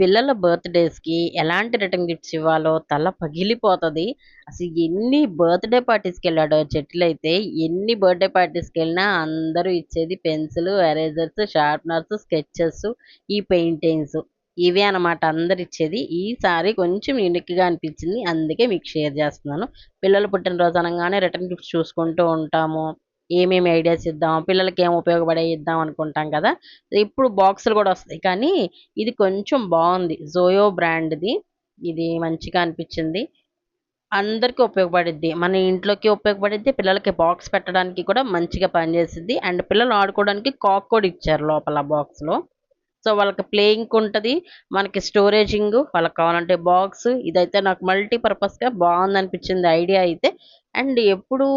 పిల్లల బర్త్‌డేస్‌కి ఎలాంటి return gifts ఇవ్వాలో తల పగిలిపోతది. అసలు ఎన్ని బర్త్‌డే పార్టీస్‌కెళ్ళాడో జట్లయితే, ఎన్ని బర్త్‌డే పార్టీస్‌కెళ్ళినా అందరూ ఇచ్చేది పెన్సిలు, ఎరేజర్స్, షార్ప్‌నర్స్, స్కెచెస్, ఈ పెయింటింగ్స్. ఇవే అన్నమాట అందరిచ్చేది. ఈసారి కొంచెం యూనిక్‌గా అనిపించింది. అందుకే మీకు షేర్ చేస్తున్నాను. పిల్లల పుట్టినరోజు అనంగానే రిటర్న్ గిఫ్ట్స్ చూసుకుంటూ ఉంటాము. ఏమేమి ఐడియాస్ ఇద్దాం, పిల్లలకి ఏం ఉపయోగపడేయి ఇద్దాం అనుకుంటాం కదా! ఇప్పుడు బాక్సులు గూడా వస్తాయి. కానీ ఇది కొంచెం బావుంది. జోయో బ్రాండ్‌ది. ఇది మంచిగా అనిపిచ్చింది. అందరికి ఉపయోగపడిద్ది. మన ఇంట్లోకి ఉపయోగపడిద్ది. పిల్లలకి బాక్స్ పెట్టడానికి కూడా మంచిగా పనిచేసిద్ది. అండ్ పిల్లలు ఆడుకోవడానికి కాక్ కూడా ఇచ్చారు లోపల బాక్స్‌లో. సో, వాళ్ళకి ప్లేయింగ్‌కుంటది. మనకి స్టోరేజింగు వాళ్ళకి కావాలంటే బాక్స్ ఇదైతే నాకు మల్టీ పర్పస్‌గా బావుందనిపించింది ఐడియా అయితే. అండ్ ఎప్పుడూ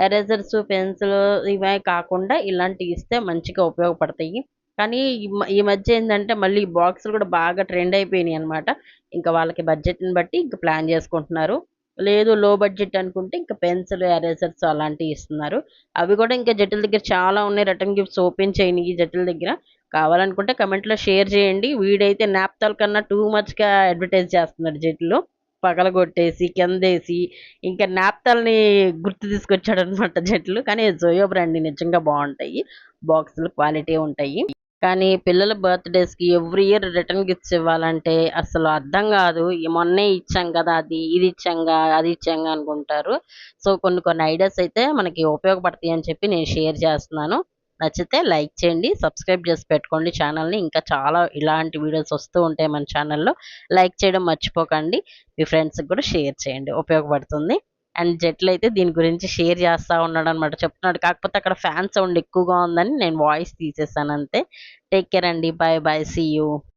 ఎరేజర్స్, పెన్సిల్ ఇవే కాకుండా ఇలాంటివి ఇస్తే మంచిగా ఉపయోగపడతాయి. కానీ ఈ మధ్య ఏందంటే మళ్ళీ బాక్సులు కూడా బాగా ట్రెండ్ అయిపోయినాయన్నమాట. ఇంకా వాళ్ళకి బడ్జెట్‌ని బట్టి ఇంక ప్లాన్ చేసుకుంటున్నారు. లేదు లో బడ్జెట్ అనుకుంటే ఇంక పెన్సిల్, ఎరేజర్స్ అలాంటియి ఇస్తున్నారు. అవి కూడా ఇంకా జటిల్ దగ్గర చాలా ఉన్నాయి రిటర్న్ గిఫ్ట్స్ ఓపెన్ చేయనియి జటిల్ దగ్గర. కావాలనుకుంటే కమెంట్‌లో షేర్ చేయండి. వీడైతే న్యాప్‌థాల్ కన్నా టూ మచ్‌గా అడ్వర్టైజ్ చేస్తున్నాడు జెట్‌లో. పగలగొట్టేసి, కిందేసి ఇంకా న్యాప్‌థాల్‌ని గుర్తు తీసుకొచ్చాడనమాట జెట్లు. కానీ జోయో బ్రాండ్‌వి నిజంగా బావుంటాయి. బాక్సులు క్వాలిటీ ఉంటాయి. కానీ పిల్లల బర్త్‌డేస్‌కి ఎవ్రీ ఇయర్ రిటర్న్ గిఫ్ట్స్ ఇవ్వాలంటే అసలు అర్థం గాదు. మొన్నే ఇచ్చాం గదా! ఇది ఇచ్చాంగా, అది ఇచ్చాంగా అనుకుంటారు. సో, కొన్ని కొన్ని ఐడియాస్ అయితే మనకి ఉపయోగపడతాయి అని చెప్పి నేను షేర్ చేస్తున్నాను. నచ్చితే లైక్ చేయండి. సబ్స్క్రైబ్ చేసి పెట్టుకోండి ఛానల్‌ని. ఇంకా చాలా ఇలాంటి వీడియోస్ వస్తూ ఉంటాయి మన ఛానల్‌లో. లైక్ చేయడం మర్చిపోకండి. మీ ఫ్రెండ్స్‌కి కూడా షేర్ చేయండి. ఉపయోగపడుతుంది. అండ్ జట్లయితే దీని గురించి షేర్ చేస్తా ఉన్నాడనమాట. చెప్తున్నాడు. కాకపోతే అక్కడ ఫ్యాన్ సౌండ్ ఎక్కువగా ఉందని నేను వాయిస్ తీసేసానంతే. టేక్ కేర్ అండి. Bye bye. See you.